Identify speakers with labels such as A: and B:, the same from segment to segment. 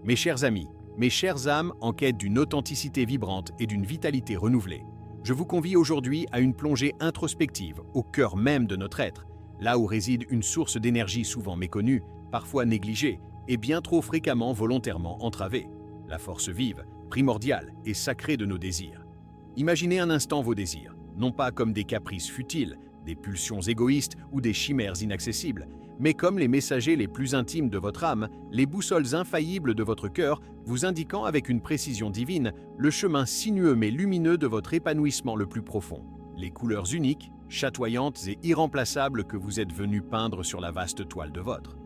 A: Mes chers amis, mes chères âmes en quête d'une authenticité vibrante et d'une vitalité renouvelée, je vous convie aujourd'hui à une plongée introspective au cœur même de notre être, là où réside une source d'énergie souvent méconnue, parfois négligée et bien trop fréquemment volontairement entravée, la force vive, primordiale et sacrée de nos désirs. Imaginez un instant vos désirs, non pas comme des caprices futiles, des pulsions égoïstes ou des chimères inaccessibles, mais comme les messagers les plus intimes de votre âme, les boussoles infaillibles de votre cœur, vous indiquant avec une précision divine le chemin sinueux mais lumineux de votre épanouissement le plus profond, les couleurs uniques, chatoyantes et irremplaçables que vous êtes venus peindre sur la vaste toile de votre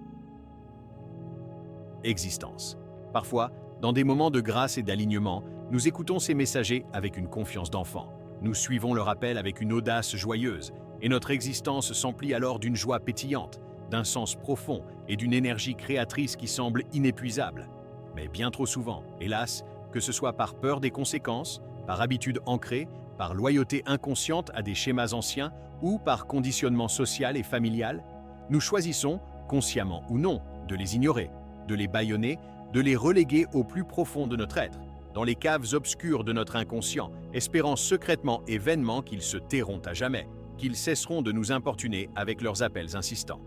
A: existence. Parfois, dans des moments de grâce et d'alignement, nous écoutons ces messagers avec une confiance d'enfant. Nous suivons leur appel avec une audace joyeuse, et notre existence s'emplit alors d'une joie pétillante, d'un sens profond et d'une énergie créatrice qui semble inépuisable. Mais bien trop souvent, hélas, que ce soit par peur des conséquences, par habitude ancrée, par loyauté inconsciente à des schémas anciens ou par conditionnement social et familial, nous choisissons, consciemment ou non, de les ignorer, de les bâillonner, de les reléguer au plus profond de notre être, dans les caves obscures de notre inconscient, espérant secrètement et vainement qu'ils se tairont à jamais, qu'ils cesseront de nous importuner avec leurs appels insistants.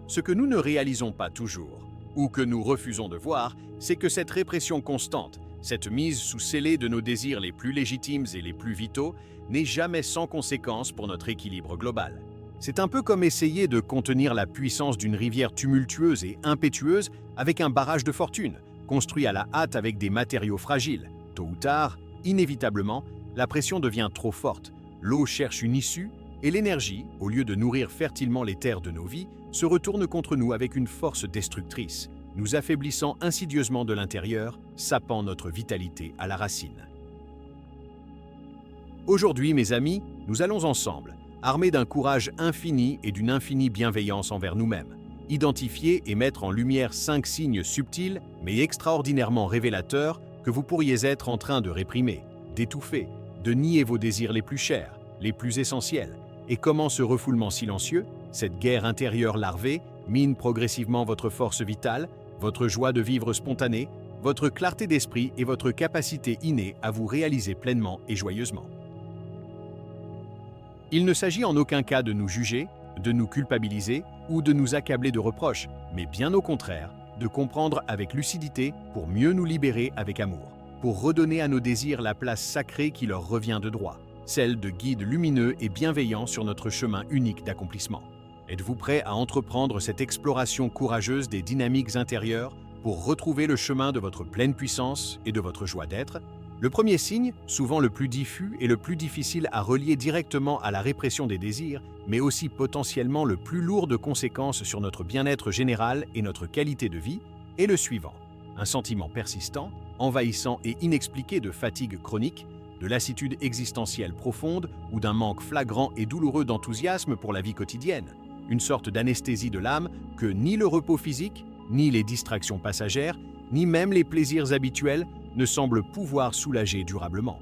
A: Ce que nous ne réalisons pas toujours, ou que nous refusons de voir, c'est que cette répression constante, cette mise sous scellé de nos désirs les plus légitimes et les plus vitaux, n'est jamais sans conséquence pour notre équilibre global. C'est un peu comme essayer de contenir la puissance d'une rivière tumultueuse et impétueuse avec un barrage de fortune, construit à la hâte avec des matériaux fragiles. Tôt ou tard, inévitablement, la pression devient trop forte, l'eau cherche une issue, et l'énergie, au lieu de nourrir fertilement les terres de nos vies, se retourne contre nous avec une force destructrice, nous affaiblissant insidieusement de l'intérieur, sapant notre vitalité à la racine. Aujourd'hui, mes amis, nous allons ensemble, armés d'un courage infini et d'une infinie bienveillance envers nous-mêmes, identifier et mettre en lumière 5 signes subtils mais extraordinairement révélateurs que vous pourriez être en train de réprimer, d'étouffer, de nier vos désirs les plus chers, les plus essentiels, et comment ce refoulement silencieux, cette guerre intérieure larvée, mine progressivement votre force vitale, votre joie de vivre spontanée, votre clarté d'esprit et votre capacité innée à vous réaliser pleinement et joyeusement. Il ne s'agit en aucun cas de nous juger, de nous culpabiliser ou de nous accabler de reproches, mais bien au contraire, de comprendre avec lucidité pour mieux nous libérer avec amour, pour redonner à nos désirs la place sacrée qui leur revient de droit, celle de guide lumineux et bienveillant sur notre chemin unique d'accomplissement. Êtes-vous prêt à entreprendre cette exploration courageuse des dynamiques intérieures pour retrouver le chemin de votre pleine puissance et de votre joie d'être? Le premier signe, souvent le plus diffus et le plus difficile à relier directement à la répression des désirs, mais aussi potentiellement le plus lourd de conséquences sur notre bien-être général et notre qualité de vie, est le suivant. Un sentiment persistant, envahissant et inexpliqué de fatigue chronique, de lassitude existentielle profonde ou d'un manque flagrant et douloureux d'enthousiasme pour la vie quotidienne, une sorte d'anesthésie de l'âme que ni le repos physique, ni les distractions passagères, ni même les plaisirs habituels ne semblent pouvoir soulager durablement.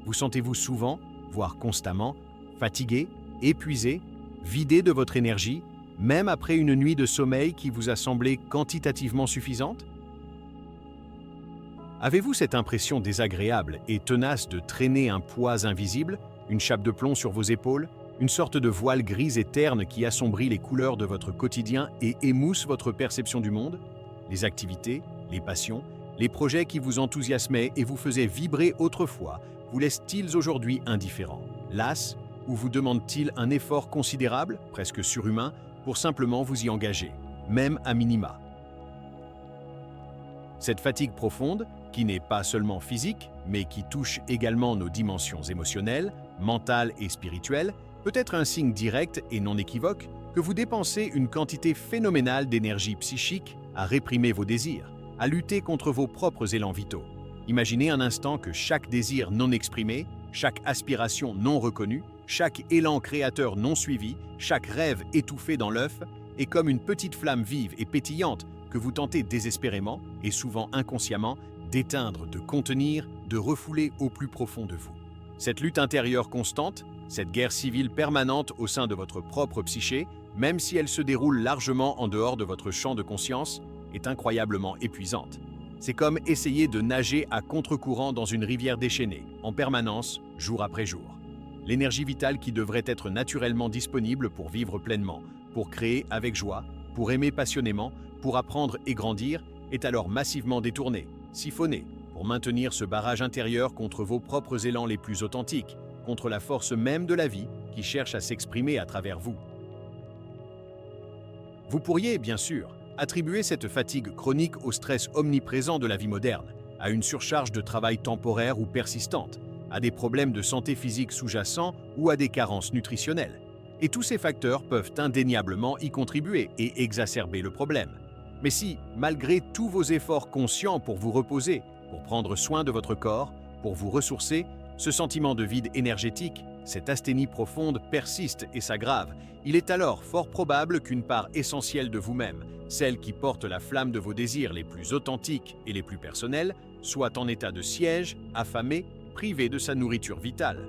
A: Vous sentez-vous souvent, voire constamment, fatigué, épuisé, vidé de votre énergie, même après une nuit de sommeil qui vous a semblé quantitativement suffisante? Avez-vous cette impression désagréable et tenace de traîner un poids invisible, une chape de plomb sur vos épaules, une sorte de voile grise et terne qui assombrit les couleurs de votre quotidien et émousse votre perception du monde? Les activités, les passions, les projets qui vous enthousiasmaient et vous faisaient vibrer autrefois vous laissent-ils aujourd'hui indifférents, las, ou vous demandent-ils un effort considérable, presque surhumain, pour simplement vous y engager, même à minima? Cette fatigue profonde, qui n'est pas seulement physique, mais qui touche également nos dimensions émotionnelles, mentales et spirituelles, peut être un signe direct et non équivoque que vous dépensez une quantité phénoménale d'énergie psychique à réprimer vos désirs, à lutter contre vos propres élans vitaux. Imaginez un instant que chaque désir non exprimé, chaque aspiration non reconnue, chaque élan créateur non suivi, chaque rêve étouffé dans l'œuf est comme une petite flamme vive et pétillante que vous tentez désespérément, et souvent inconsciemment, d'éteindre, de contenir, de refouler au plus profond de vous. Cette lutte intérieure constante, cette guerre civile permanente au sein de votre propre psyché, même si elle se déroule largement en dehors de votre champ de conscience, est incroyablement épuisante. C'est comme essayer de nager à contre-courant dans une rivière déchaînée, en permanence, jour après jour. L'énergie vitale qui devrait être naturellement disponible pour vivre pleinement, pour créer avec joie, pour aimer passionnément, pour apprendre et grandir, est alors massivement détournée, siphonnée, pour maintenir ce barrage intérieur contre vos propres élans les plus authentiques, contre la force même de la vie qui cherche à s'exprimer à travers vous. Vous pourriez, bien sûr, attribuer cette fatigue chronique au stress omniprésent de la vie moderne, à une surcharge de travail temporaire ou persistante, à des problèmes de santé physique sous-jacents ou à des carences nutritionnelles. Et tous ces facteurs peuvent indéniablement y contribuer et exacerber le problème. Mais si, malgré tous vos efforts conscients pour vous reposer, pour prendre soin de votre corps, pour vous ressourcer, ce sentiment de vide énergétique, cette asthénie profonde persiste et s'aggrave, il est alors fort probable qu'une part essentielle de vous-même, celle qui porte la flamme de vos désirs les plus authentiques et les plus personnels, soit en état de siège, affamée, privée de sa nourriture vitale.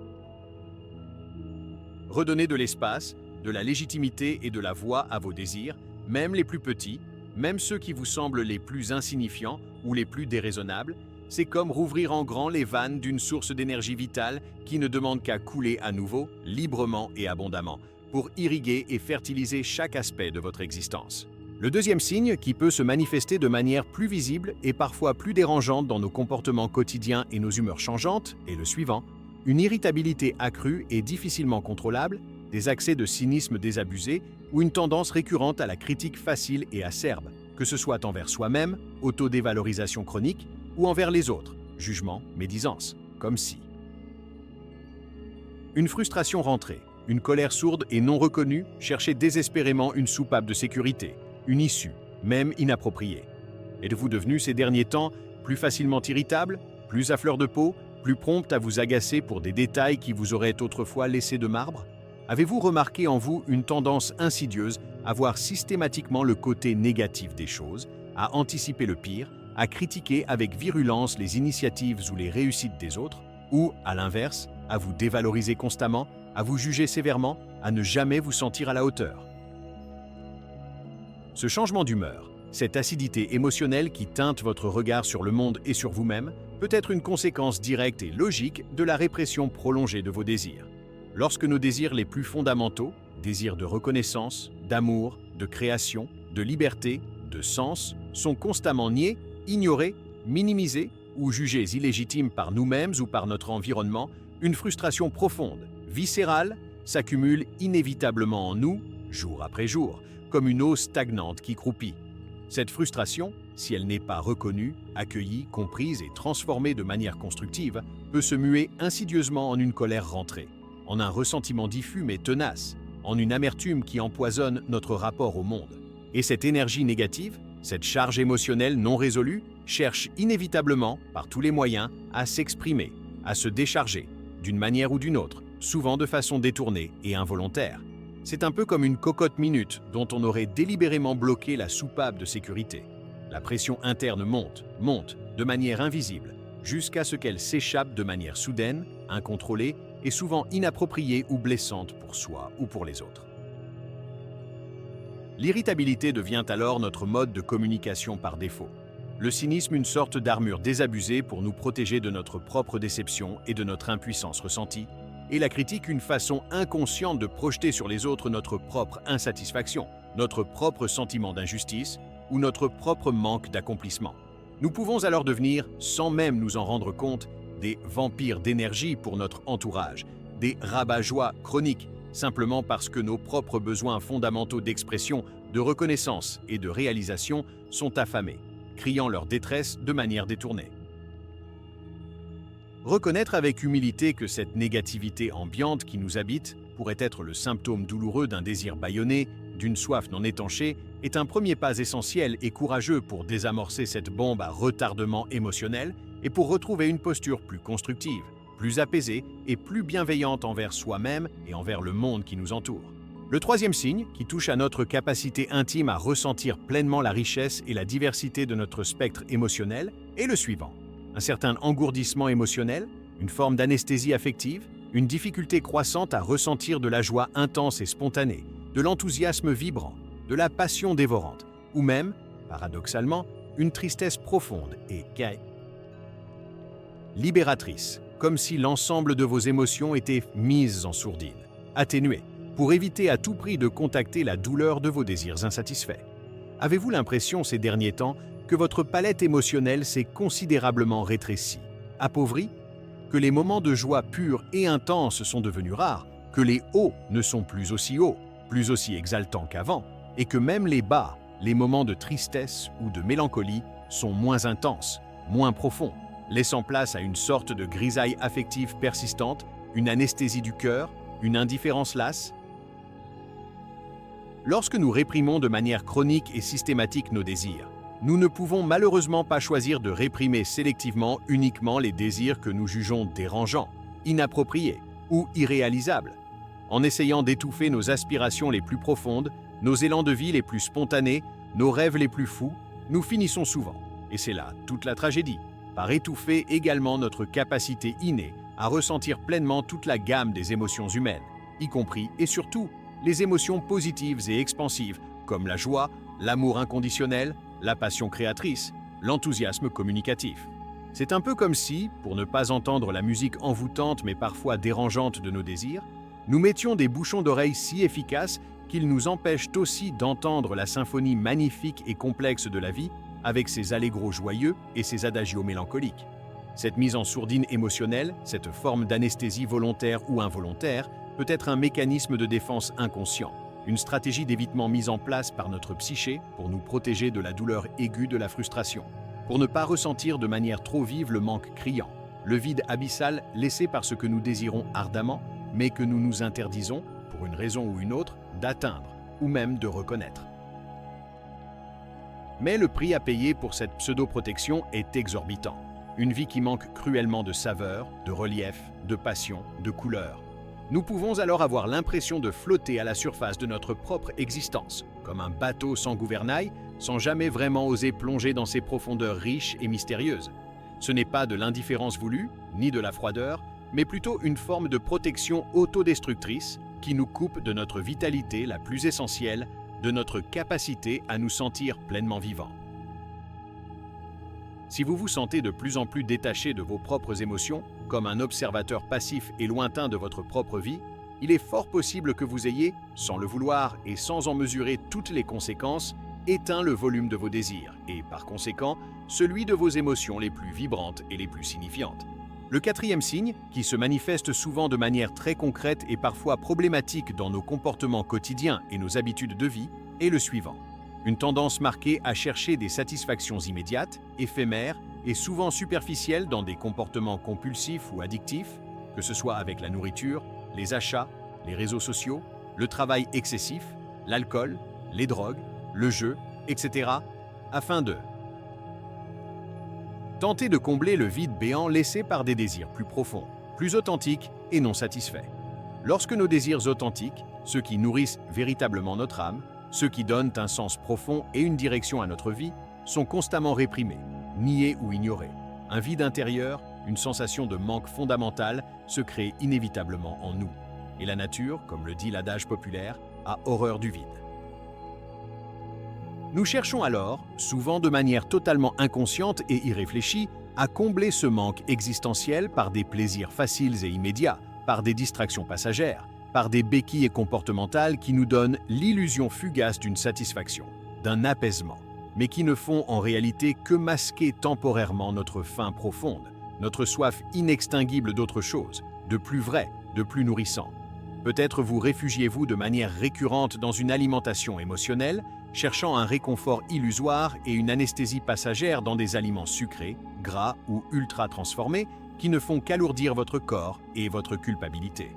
A: Redonnez de l'espace, de la légitimité et de la voix à vos désirs, même les plus petits, même ceux qui vous semblent les plus insignifiants ou les plus déraisonnables. C'est comme rouvrir en grand les vannes d'une source d'énergie vitale qui ne demande qu'à couler à nouveau, librement et abondamment, pour irriguer et fertiliser chaque aspect de votre existence. Le deuxième signe, qui peut se manifester de manière plus visible et parfois plus dérangeante dans nos comportements quotidiens et nos humeurs changeantes, est le suivant: une irritabilité accrue et difficilement contrôlable, des accès de cynisme désabusé ou une tendance récurrente à la critique facile et acerbe, que ce soit envers soi-même, autodévalorisation chronique, ou envers les autres, jugement, médisance, comme si. Une frustration rentrée, une colère sourde et non reconnue, cherchez désespérément une soupape de sécurité, une issue, même inappropriée. Êtes-vous devenu ces derniers temps plus facilement irritable, plus à fleur de peau, plus prompte à vous agacer pour des détails qui vous auraient autrefois laissé de marbre? Avez-vous remarqué en vous une tendance insidieuse à voir systématiquement le côté négatif des choses, à anticiper le pire, à critiquer avec virulence les initiatives ou les réussites des autres, ou, à l'inverse, à vous dévaloriser constamment, à vous juger sévèrement, à ne jamais vous sentir à la hauteur? Ce changement d'humeur, cette acidité émotionnelle qui teinte votre regard sur le monde et sur vous-même, peut être une conséquence directe et logique de la répression prolongée de vos désirs. Lorsque nos désirs les plus fondamentaux, désirs de reconnaissance, d'amour, de création, de liberté, de sens, sont constamment niés, ignorés, minimisés ou jugés illégitimes par nous-mêmes ou par notre environnement, une frustration profonde, viscérale, s'accumule inévitablement en nous, jour après jour, comme une eau stagnante qui croupit. Cette frustration, si elle n'est pas reconnue, accueillie, comprise et transformée de manière constructive, peut se muer insidieusement en une colère rentrée, en un ressentiment diffus mais tenace, en une amertume qui empoisonne notre rapport au monde. Et cette énergie négative, cette charge émotionnelle non résolue, cherche inévitablement, par tous les moyens, à s'exprimer, à se décharger, d'une manière ou d'une autre, souvent de façon détournée et involontaire. C'est un peu comme une cocotte minute dont on aurait délibérément bloqué la soupape de sécurité. La pression interne monte, de manière invisible, jusqu'à ce qu'elle s'échappe de manière soudaine, incontrôlée et souvent inappropriée ou blessante pour soi ou pour les autres. L'irritabilité devient alors notre mode de communication par défaut. Le cynisme une sorte d'armure désabusée pour nous protéger de notre propre déception et de notre impuissance ressentie, et la critique une façon inconsciente de projeter sur les autres notre propre insatisfaction, notre propre sentiment d'injustice ou notre propre manque d'accomplissement. Nous pouvons alors devenir, sans même nous en rendre compte, des vampires d'énergie pour notre entourage, des rabat-joie chroniques, simplement parce que nos propres besoins fondamentaux d'expression, de reconnaissance et de réalisation sont affamés, criant leur détresse de manière détournée. Reconnaître avec humilité que cette négativité ambiante qui nous habite pourrait être le symptôme douloureux d'un désir bâillonné, d'une soif non étanchée, est un premier pas essentiel et courageux pour désamorcer cette bombe à retardement émotionnel et pour retrouver une posture plus constructive, plus apaisée et plus bienveillante envers soi-même et envers le monde qui nous entoure. Le troisième signe, qui touche à notre capacité intime à ressentir pleinement la richesse et la diversité de notre spectre émotionnel, est le suivant. Un certain engourdissement émotionnel, une forme d'anesthésie affective, une difficulté croissante à ressentir de la joie intense et spontanée, de l'enthousiasme vibrant, de la passion dévorante, ou même, paradoxalement, une tristesse profonde et libératrice, comme si l'ensemble de vos émotions étaient mises en sourdine, atténuées, pour éviter à tout prix de contacter la douleur de vos désirs insatisfaits. Avez-vous l'impression ces derniers temps que votre palette émotionnelle s'est considérablement rétrécie, appauvrie, que les moments de joie pure et intense sont devenus rares, que les hauts ne sont plus aussi exaltants qu'avant, et que même les bas, les moments de tristesse ou de mélancolie, sont moins intenses, moins profonds, laissant place à une sorte de grisaille affective persistante, une anesthésie du cœur, une indifférence lasse? Lorsque nous réprimons de manière chronique et systématique nos désirs, nous ne pouvons malheureusement pas choisir de réprimer sélectivement uniquement les désirs que nous jugeons dérangeants, inappropriés ou irréalisables. En essayant d'étouffer nos aspirations les plus profondes, nos élans de vie les plus spontanés, nos rêves les plus fous, nous finissons souvent, et c'est là toute la tragédie, par étouffer également notre capacité innée à ressentir pleinement toute la gamme des émotions humaines, y compris et surtout les émotions positives et expansives comme la joie, l'amour inconditionnel, la passion créatrice, l'enthousiasme communicatif. C'est un peu comme si, pour ne pas entendre la musique envoûtante mais parfois dérangeante de nos désirs, nous mettions des bouchons d'oreilles si efficaces qu'ils nous empêchent aussi d'entendre la symphonie magnifique et complexe de la vie avec ses allegros joyeux et ses adagios mélancoliques. Cette mise en sourdine émotionnelle, cette forme d'anesthésie volontaire ou involontaire, peut être un mécanisme de défense inconscient, une stratégie d'évitement mise en place par notre psyché pour nous protéger de la douleur aiguë de la frustration, pour ne pas ressentir de manière trop vive le manque criant, le vide abyssal laissé par ce que nous désirons ardemment, mais que nous nous interdisons, pour une raison ou une autre, d'atteindre ou même de reconnaître. Mais le prix à payer pour cette pseudo-protection est exorbitant. Une vie qui manque cruellement de saveur, de relief, de passion, de couleur. Nous pouvons alors avoir l'impression de flotter à la surface de notre propre existence, comme un bateau sans gouvernail, sans jamais vraiment oser plonger dans ses profondeurs riches et mystérieuses. Ce n'est pas de l'indifférence voulue, ni de la froideur, mais plutôt une forme de protection autodestructrice qui nous coupe de notre vitalité la plus essentielle, de notre capacité à nous sentir pleinement vivants. Si vous vous sentez de plus en plus détaché de vos propres émotions, comme un observateur passif et lointain de votre propre vie, il est fort possible que vous ayez, sans le vouloir et sans en mesurer toutes les conséquences, éteint le volume de vos désirs et, par conséquent, celui de vos émotions les plus vibrantes et les plus signifiantes. Le quatrième signe, qui se manifeste souvent de manière très concrète et parfois problématique dans nos comportements quotidiens et nos habitudes de vie, est le suivant. Une tendance marquée à chercher des satisfactions immédiates, éphémères et souvent superficielles dans des comportements compulsifs ou addictifs, que ce soit avec la nourriture, les achats, les réseaux sociaux, le travail excessif, l'alcool, les drogues, le jeu, etc., afin de tenter de combler le vide béant laissé par des désirs plus profonds, plus authentiques et non satisfaits. Lorsque nos désirs authentiques, ceux qui nourrissent véritablement notre âme, ceux qui donnent un sens profond et une direction à notre vie, sont constamment réprimés, niés ou ignorés. Un vide intérieur, une sensation de manque fondamental se crée inévitablement en nous. Et la nature, comme le dit l'adage populaire, a horreur du vide. Nous cherchons alors, souvent de manière totalement inconsciente et irréfléchie, à combler ce manque existentiel par des plaisirs faciles et immédiats, par des distractions passagères, par des béquilles comportementales qui nous donnent l'illusion fugace d'une satisfaction, d'un apaisement, mais qui ne font en réalité que masquer temporairement notre faim profonde, notre soif inextinguible d'autre chose, de plus vrai, de plus nourrissant. Peut-être vous réfugiez-vous de manière récurrente dans une alimentation émotionnelle, cherchant un réconfort illusoire et une anesthésie passagère dans des aliments sucrés, gras ou ultra transformés qui ne font qu'alourdir votre corps et votre culpabilité.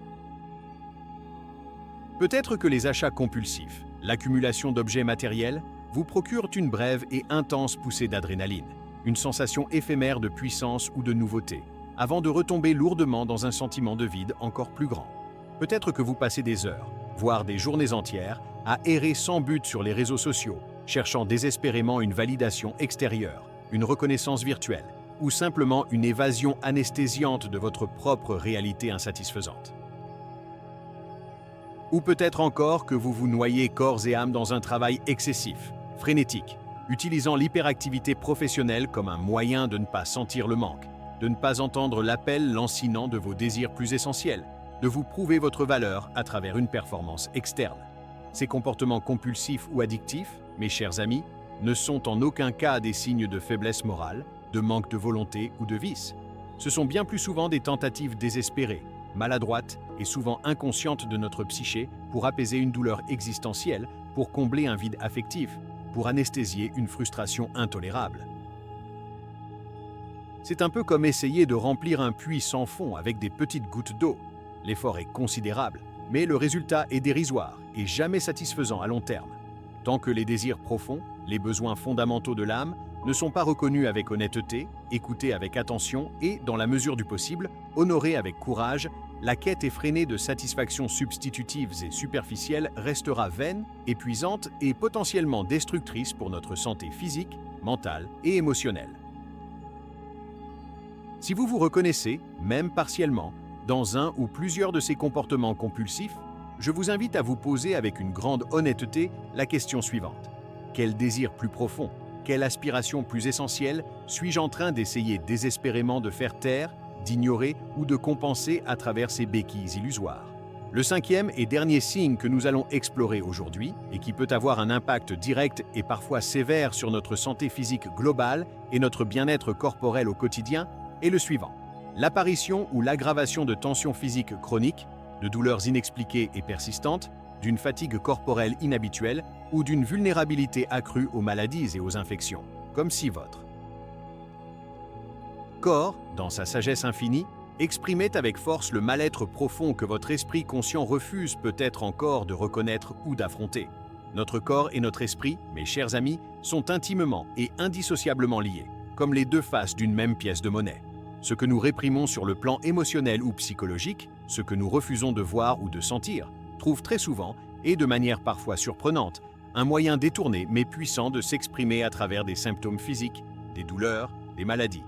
A: Peut-être que les achats compulsifs, l'accumulation d'objets matériels, vous procurent une brève et intense poussée d'adrénaline, une sensation éphémère de puissance ou de nouveauté, avant de retomber lourdement dans un sentiment de vide encore plus grand. Peut-être que vous passez des heures, voire des journées entières, à errer sans but sur les réseaux sociaux, cherchant désespérément une validation extérieure, une reconnaissance virtuelle, ou simplement une évasion anesthésiante de votre propre réalité insatisfaisante. Ou peut-être encore que vous vous noyez corps et âme dans un travail excessif, frénétique, utilisant l'hyperactivité professionnelle comme un moyen de ne pas sentir le manque, de ne pas entendre l'appel lancinant de vos désirs plus essentiels, de vous prouver votre valeur à travers une performance externe. Ces comportements compulsifs ou addictifs, mes chers amis, ne sont en aucun cas des signes de faiblesse morale, de manque de volonté ou de vice. Ce sont bien plus souvent des tentatives désespérées, maladroites et souvent inconscientes de notre psyché pour apaiser une douleur existentielle, pour combler un vide affectif, pour anesthésier une frustration intolérable. C'est un peu comme essayer de remplir un puits sans fond avec des petites gouttes d'eau. L'effort est considérable, mais le résultat est dérisoire et jamais satisfaisant à long terme. Tant que les désirs profonds, les besoins fondamentaux de l'âme, ne sont pas reconnus avec honnêteté, écoutés avec attention et, dans la mesure du possible, honorés avec courage, la quête effrénée de satisfactions substitutives et superficielles restera vaine, épuisante et potentiellement destructrice pour notre santé physique, mentale et émotionnelle. Si vous vous reconnaissez, même partiellement, dans un ou plusieurs de ces comportements compulsifs, je vous invite à vous poser avec une grande honnêteté la question suivante. Quel désir plus profond, quelle aspiration plus essentielle suis-je en train d'essayer désespérément de faire taire, d'ignorer ou de compenser à travers ces béquilles illusoires? Le cinquième et dernier signe que nous allons explorer aujourd'hui, et qui peut avoir un impact direct et parfois sévère sur notre santé physique globale et notre bien-être corporel au quotidien, est le suivant. L'apparition ou l'aggravation de tensions physiques chroniques, de douleurs inexpliquées et persistantes, d'une fatigue corporelle inhabituelle ou d'une vulnérabilité accrue aux maladies et aux infections, comme si votre corps, dans sa sagesse infinie, exprimait avec force le mal-être profond que votre esprit conscient refuse peut-être encore de reconnaître ou d'affronter. Notre corps et notre esprit, mes chers amis, sont intimement et indissociablement liés, comme les deux faces d'une même pièce de monnaie. Ce que nous réprimons sur le plan émotionnel ou psychologique, ce que nous refusons de voir ou de sentir, trouve très souvent, et de manière parfois surprenante, un moyen détourné mais puissant de s'exprimer à travers des symptômes physiques, des douleurs, des maladies.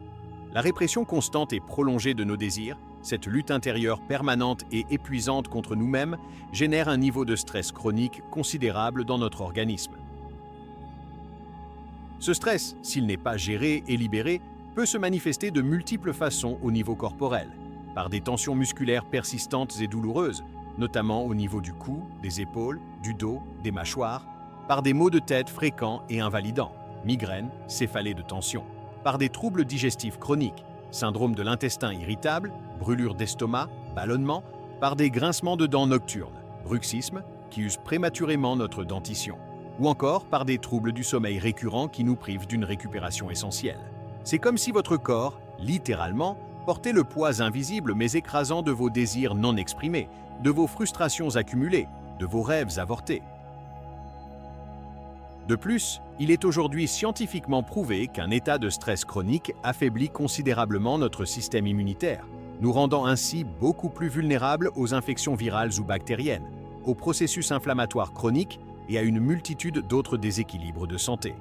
A: La répression constante et prolongée de nos désirs, cette lutte intérieure permanente et épuisante contre nous-mêmes, génère un niveau de stress chronique considérable dans notre organisme. Ce stress, s'il n'est pas géré et libéré, peut se manifester de multiples façons au niveau corporel, par des tensions musculaires persistantes et douloureuses, notamment au niveau du cou, des épaules, du dos, des mâchoires, par des maux de tête fréquents et invalidants, migraines, céphalées de tension, par des troubles digestifs chroniques, syndrome de l'intestin irritable, brûlure d'estomac, ballonnement, par des grincements de dents nocturnes, bruxisme, qui usent prématurément notre dentition, ou encore par des troubles du sommeil récurrents qui nous privent d'une récupération essentielle. C'est comme si votre corps, littéralement, portait le poids invisible mais écrasant de vos désirs non exprimés, de vos frustrations accumulées, de vos rêves avortés. De plus, il est aujourd'hui scientifiquement prouvé qu'un état de stress chronique affaiblit considérablement notre système immunitaire, nous rendant ainsi beaucoup plus vulnérables aux infections virales ou bactériennes, aux processus inflammatoires chroniques et à une multitude d'autres déséquilibres de santé.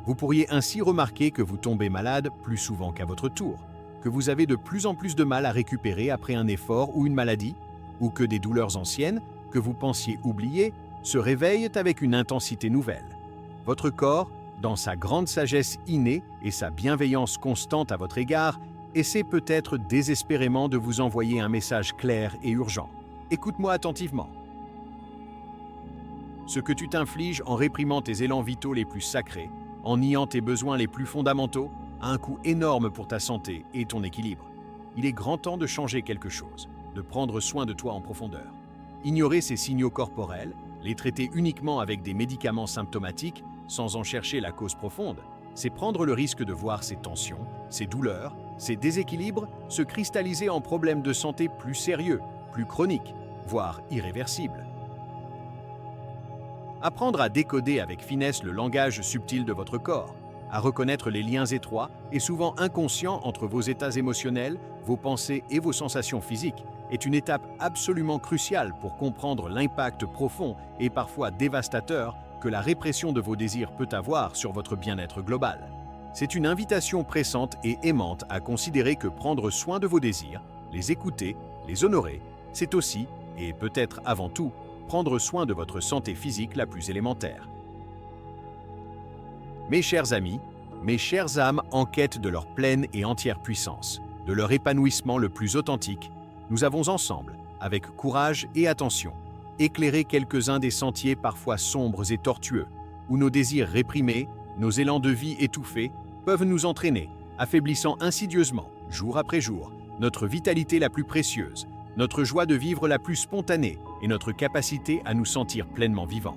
A: Vous pourriez ainsi remarquer que vous tombez malade plus souvent qu'à votre tour, que vous avez de plus en plus de mal à récupérer après un effort ou une maladie, ou que des douleurs anciennes, que vous pensiez oublier, se réveillent avec une intensité nouvelle. Votre corps, dans sa grande sagesse innée et sa bienveillance constante à votre égard, essaie peut-être désespérément de vous envoyer un message clair et urgent. Écoute-moi attentivement. Ce que tu t'infliges en réprimant tes élans vitaux les plus sacrés, en niant tes besoins les plus fondamentaux, a un coût énorme pour ta santé et ton équilibre. Il est grand temps de changer quelque chose, de prendre soin de toi en profondeur. Ignorer ces signaux corporels, les traiter uniquement avec des médicaments symptomatiques, sans en chercher la cause profonde, c'est prendre le risque de voir ces tensions, ces douleurs, ces déséquilibres se cristalliser en problèmes de santé plus sérieux, plus chroniques, voire irréversibles. Apprendre à décoder avec finesse le langage subtil de votre corps, à reconnaître les liens étroits et souvent inconscients entre vos états émotionnels, vos pensées et vos sensations physiques, est une étape absolument cruciale pour comprendre l'impact profond et parfois dévastateur que la répression de vos désirs peut avoir sur votre bien-être global. C'est une invitation pressante et aimante à considérer que prendre soin de vos désirs, les écouter, les honorer, c'est aussi, et peut-être avant tout, prendre soin de votre santé physique la plus élémentaire. Mes chers amis, mes chères âmes en quête de leur pleine et entière puissance, de leur épanouissement le plus authentique, nous avons ensemble, avec courage et attention, éclairé quelques-uns des sentiers parfois sombres et tortueux, où nos désirs réprimés, nos élans de vie étouffés, peuvent nous entraîner, affaiblissant insidieusement, jour après jour, notre vitalité la plus précieuse, notre joie de vivre la plus spontanée et notre capacité à nous sentir pleinement vivants.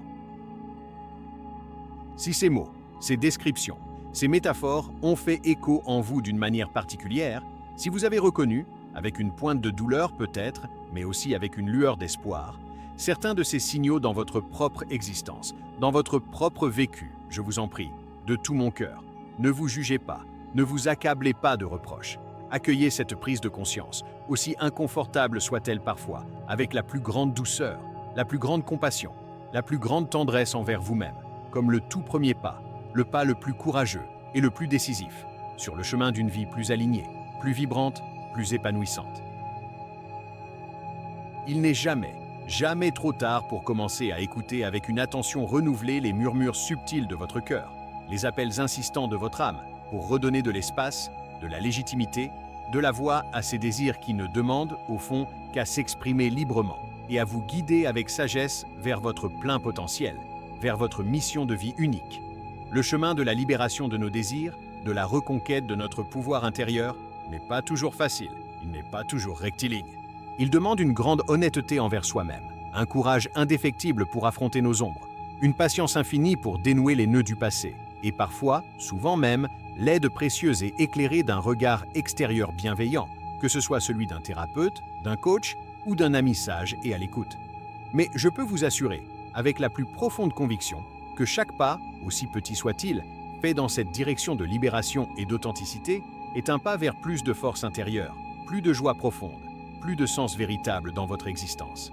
A: Si ces mots, ces descriptions, ces métaphores ont fait écho en vous d'une manière particulière, si vous avez reconnu, avec une pointe de douleur peut-être, mais aussi avec une lueur d'espoir, certains de ces signaux dans votre propre existence, dans votre propre vécu, je vous en prie, de tout mon cœur, ne vous jugez pas, ne vous accablez pas de reproches. Accueillez cette prise de conscience, aussi inconfortable soit-elle parfois, avec la plus grande douceur, la plus grande compassion, la plus grande tendresse envers vous-même, comme le tout premier pas, le pas le plus courageux et le plus décisif, sur le chemin d'une vie plus alignée, plus vibrante, plus épanouissante. Il n'est jamais trop tard pour commencer à écouter avec une attention renouvelée les murmures subtils de votre cœur, les appels insistants de votre âme, pour redonner de l'espace, de la légitimité, de la voix à ces désirs qui ne demandent, au fond, qu'à s'exprimer librement et à vous guider avec sagesse vers votre plein potentiel, vers votre mission de vie unique. Le chemin de la libération de nos désirs, de la reconquête de notre pouvoir intérieur, n'est pas toujours facile, il n'est pas toujours rectiligne. Il demande une grande honnêteté envers soi-même, un courage indéfectible pour affronter nos ombres, une patience infinie pour dénouer les nœuds du passé, et parfois, souvent même, l'aide précieuse et éclairée d'un regard extérieur bienveillant, que ce soit celui d'un thérapeute, d'un coach ou d'un ami sage et à l'écoute. Mais je peux vous assurer, avec la plus profonde conviction, que chaque pas, aussi petit soit-il, fait dans cette direction de libération et d'authenticité, est un pas vers plus de force intérieure, plus de joie profonde, plus de sens véritable dans votre existence.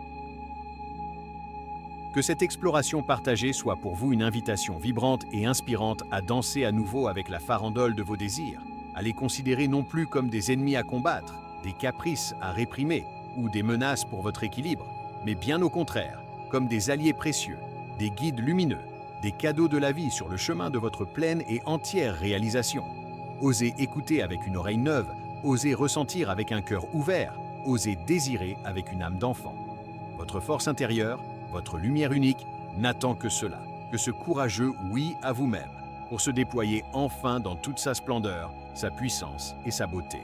A: Que cette exploration partagée soit pour vous une invitation vibrante et inspirante à danser à nouveau avec la farandole de vos désirs, à les considérer non plus comme des ennemis à combattre, des caprices à réprimer ou des menaces pour votre équilibre, mais bien au contraire, comme des alliés précieux, des guides lumineux, des cadeaux de la vie sur le chemin de votre pleine et entière réalisation. Osez écouter avec une oreille neuve, osez ressentir avec un cœur ouvert, osez désirer avec une âme d'enfant. Votre force intérieure, votre lumière unique, n'attend que cela, que ce courageux oui à vous-même, pour se déployer enfin dans toute sa splendeur, sa puissance et sa beauté.